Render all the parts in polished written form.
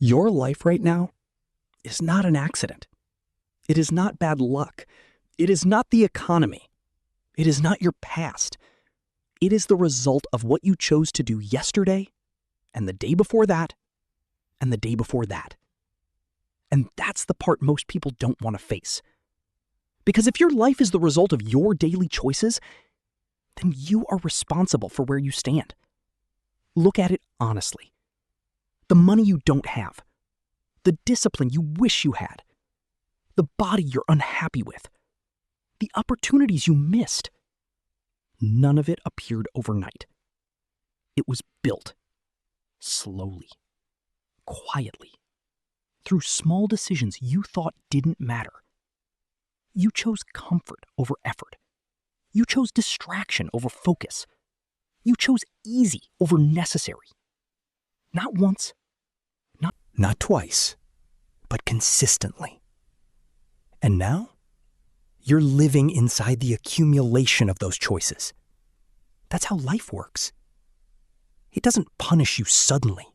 Your life right now is not an accident. It is not bad luck. It is not the economy. It is not your past. It is the result of what you chose to do yesterday and the day before that and the day before that. And that's the part most people don't want to face. Because if your life is the result of your daily choices, then you are responsible for where you stand. Look at it honestly. The money you don't have, the discipline you wish you had, the body you're unhappy with, the opportunities you missed, none of it appeared overnight. It was built slowly, quietly, through small decisions you thought didn't matter. You chose comfort over effort. You chose distraction over focus. You chose easy over necessary. Not once, not twice, but consistently. And now, you're living inside the accumulation of those choices. That's how life works. It doesn't punish you suddenly.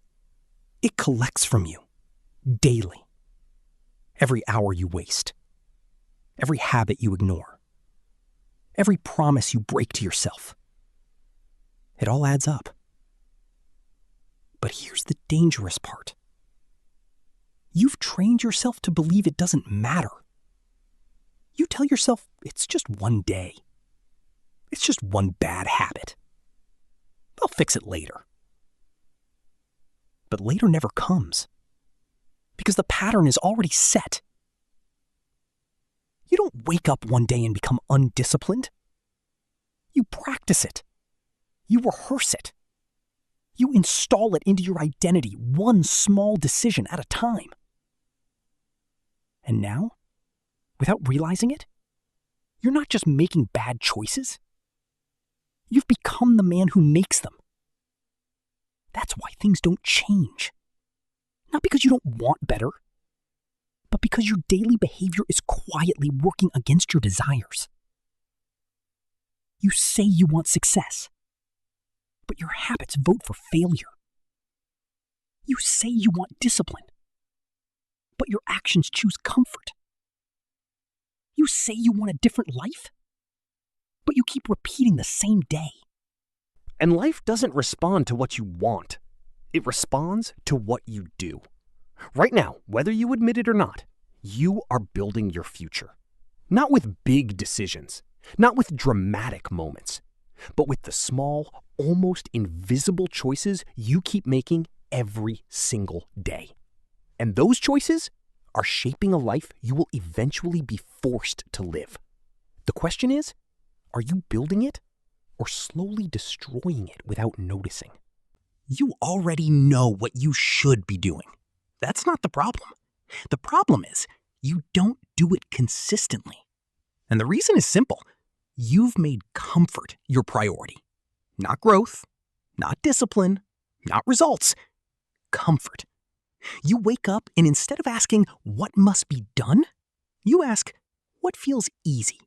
It collects from you, daily. Every hour you waste. Every habit you ignore. Every promise you break to yourself. It all adds up. But here's the dangerous part. You've trained yourself to believe it doesn't matter. You tell yourself it's just one day. It's just one bad habit. I'll fix it later. But later never comes. Because the pattern is already set. You don't wake up one day and become undisciplined. You practice it. You rehearse it. You install it into your identity, one small decision at a time. And now, without realizing it, you're not just making bad choices. You've become the man who makes them. That's why things don't change. Not because you don't want better, but because your daily behavior is quietly working against your desires. You say you want success, but your habits vote for failure. You say you want discipline, but your actions choose comfort. You say you want a different life, but you keep repeating the same day. And life doesn't respond to what you want. It responds to what you do. Right now, whether you admit it or not, you are building your future. Not with big decisions, not with dramatic moments, but with the small, almost invisible choices you keep making every single day. And those choices are shaping a life you will eventually be forced to live. The question is, are you building it or slowly destroying it without noticing? You already know what you should be doing. That's not the problem. The problem is you don't do it consistently. And the reason is simple. You've made comfort your priority. Not growth, not discipline, not results. Comfort. You wake up and instead of asking what must be done, you ask what feels easy.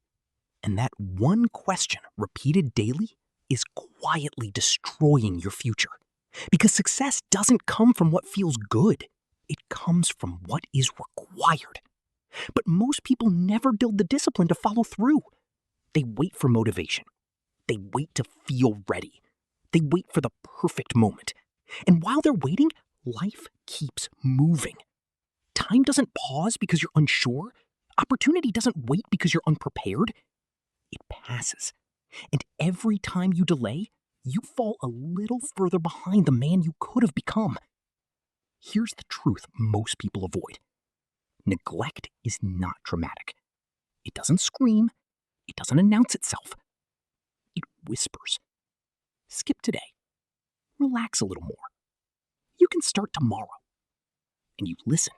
And that one question repeated daily is quietly destroying your future. Because success doesn't come from what feels good. It comes from what is required. But most people never build the discipline to follow through. They wait for motivation. They wait to feel ready. They wait for the perfect moment. And while they're waiting, life keeps moving. Time doesn't pause because you're unsure. Opportunity doesn't wait because you're unprepared. It passes. And every time you delay, you fall a little further behind the man you could have become. Here's the truth most people avoid. Neglect is not dramatic. It doesn't scream. It doesn't announce itself. It whispers. Skip today. Relax a little more. You can start tomorrow. And you listen.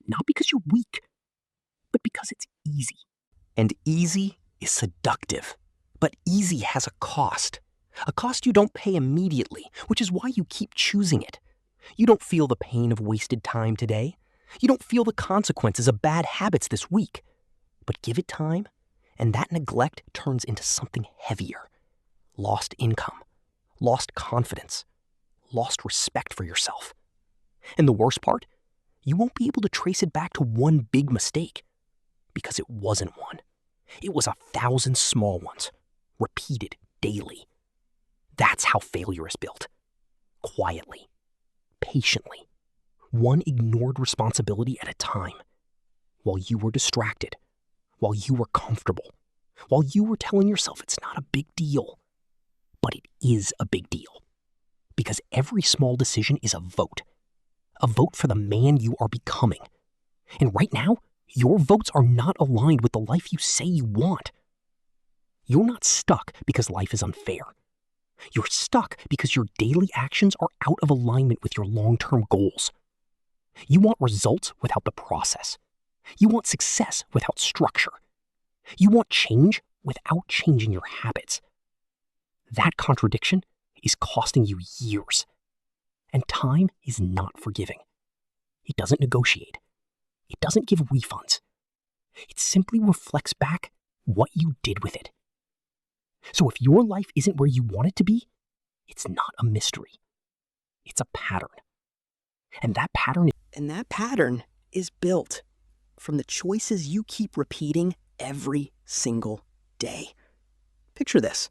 Not because you're weak, but because it's easy. And easy is seductive. But easy has a cost. A cost you don't pay immediately, which is why you keep choosing it. You don't feel the pain of wasted time today. You don't feel the consequences of bad habits this week. But give it time, and that neglect turns into something heavier. Lost income, lost confidence, lost respect for yourself. And the worst part? You won't be able to trace it back to one big mistake, because it wasn't one. It was 1,000 small ones, repeated daily. That's how failure is built. Quietly, patiently, one ignored responsibility at a time, while you were distracted, while you were comfortable, while you were telling yourself it's not a big deal. But it is a big deal, because every small decision is a vote for the man you are becoming. And right now, your votes are not aligned with the life you say you want. You're not stuck because life is unfair. You're stuck because your daily actions are out of alignment with your long-term goals. You want results without the process. You want success without structure. You want change without changing your habits. That contradiction is costing you years. And time is not forgiving. It doesn't negotiate. It doesn't give refunds. It simply reflects back what you did with it. So if your life isn't where you want it to be, it's not a mystery. It's a pattern. And that pattern is built from the choices you keep repeating every single day. Picture this.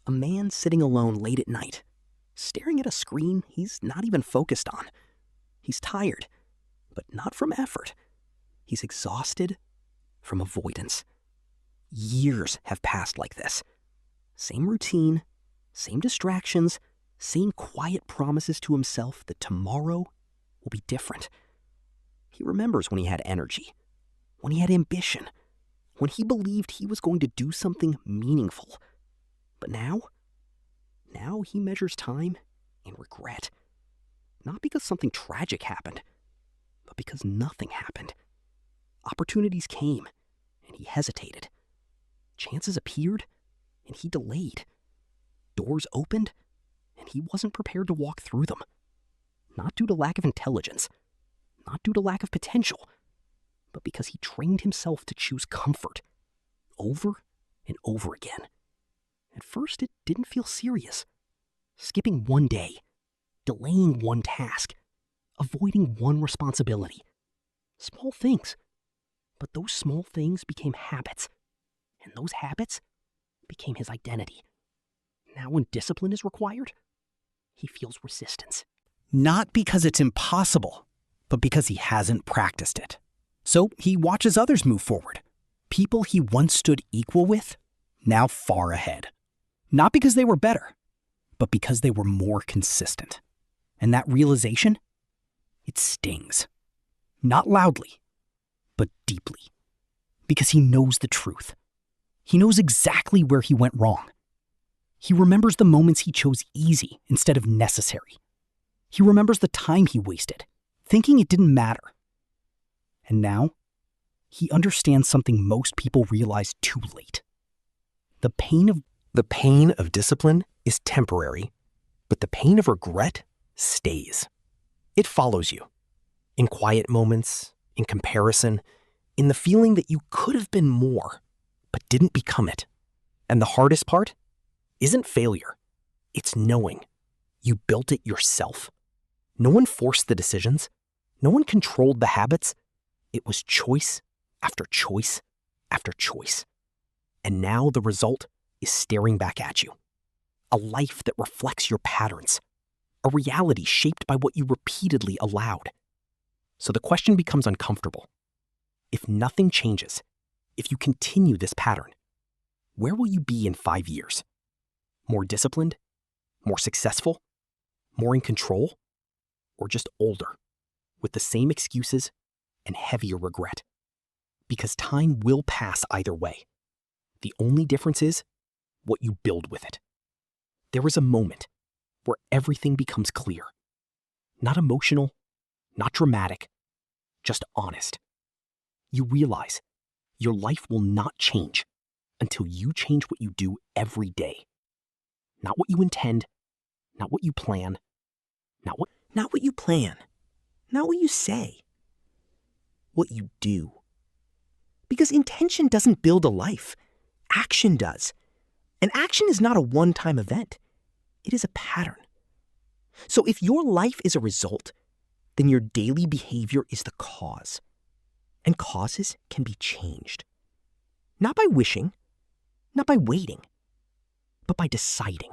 A man sitting alone late at night, staring at a screen he's not even focused on. He's tired, but not from effort. He's exhausted from avoidance. Years have passed like this. Same routine, same distractions, same quiet promises to himself that tomorrow will be different. He remembers when he had energy, when he had ambition, when he believed he was going to do something meaningful. But now he measures time in regret. Not because something tragic happened, but because nothing happened. Opportunities came, and he hesitated. Chances appeared, and he delayed. Doors opened, and he wasn't prepared to walk through them. Not due to lack of intelligence, not due to lack of potential, but because he trained himself to choose comfort over and over again. At first, it didn't feel serious. Skipping one day, delaying one task, avoiding one responsibility. Small things. But those small things became habits, and those habits became his identity. Now when discipline is required, he feels resistance. Not because it's impossible, but because he hasn't practiced it. So he watches others move forward. People he once stood equal with, now far ahead. Not because they were better, but because they were more consistent. And that realization, it stings. Not loudly, but deeply. Because he knows the truth. He knows exactly where he went wrong. He remembers the moments he chose easy instead of necessary. He remembers the time he wasted, thinking it didn't matter. And now, he understands something most people realize too late. The pain of discipline is temporary, but the pain of regret stays. It follows you. In quiet moments, in comparison, in the feeling that you could have been more, but didn't become it. And the hardest part isn't failure. It's knowing you built it yourself. No one forced the decisions. No one controlled the habits. It was choice after choice after choice. And now the result is staring back at you. A life that reflects your patterns. A reality shaped by what you repeatedly allowed. So the question becomes uncomfortable. If nothing changes, if you continue this pattern, where will you be in 5 years? More disciplined? More successful? More in control? Or just older, with the same excuses and heavier regret? Because time will pass either way. The only difference is what you build with it. There is a moment where everything becomes clear. Not emotional, not dramatic, just honest. You realize your life will not change until you change what you do every day. Not what you intend, not what you plan, not what you say, what you do. Because intention doesn't build a life, action does. And action is not a one-time event. It is a pattern. So if your life is a result, then your daily behavior is the cause. And causes can be changed. Not by wishing, not by waiting, but by deciding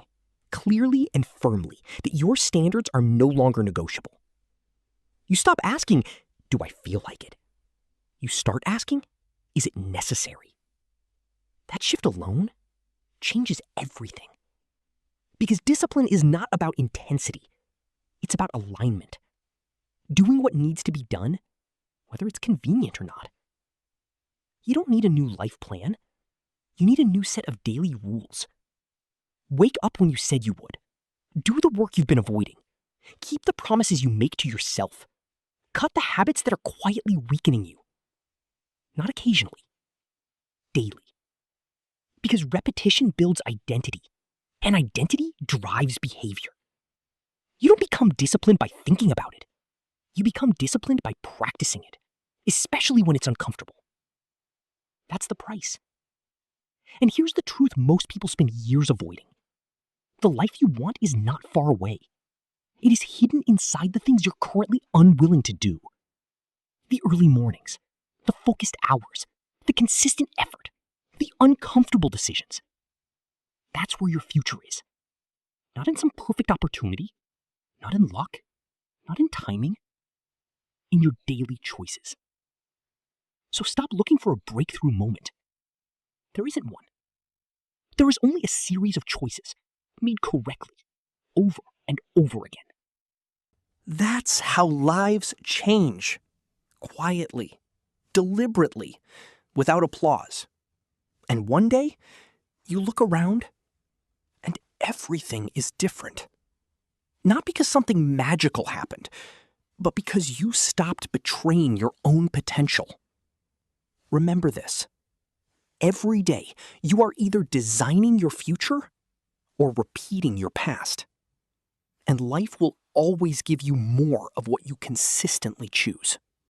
clearly and firmly that your standards are no longer negotiable. You stop asking, do I feel like it? You start asking, is it necessary? That shift alone changes everything. Because discipline is not about intensity. It's about alignment. Doing what needs to be done, whether it's convenient or not. You don't need a new life plan. You need a new set of daily rules. Wake up when you said you would. Do the work you've been avoiding. Keep the promises you make to yourself. Cut the habits that are quietly weakening you. Not occasionally. Daily. Because repetition builds identity, and identity drives behavior. You don't become disciplined by thinking about it. You become disciplined by practicing it, especially when it's uncomfortable. That's the price. And here's the truth most people spend years avoiding. The life you want is not far away. It is hidden inside the things you're currently unwilling to do. The early mornings, the focused hours, the consistent effort, the uncomfortable decisions. That's where your future is. Not in some perfect opportunity, not in luck, not in timing, in your daily choices. So stop looking for a breakthrough moment. There isn't one. There is only a series of choices made correctly, over and over again. That's how lives change. Quietly, deliberately, without applause. And one day, you look around, and everything is different. Not because something magical happened, but because you stopped betraying your own potential. Remember this. Every day, you are either designing your future or repeating your past. And life will always give you more of what you consistently choose.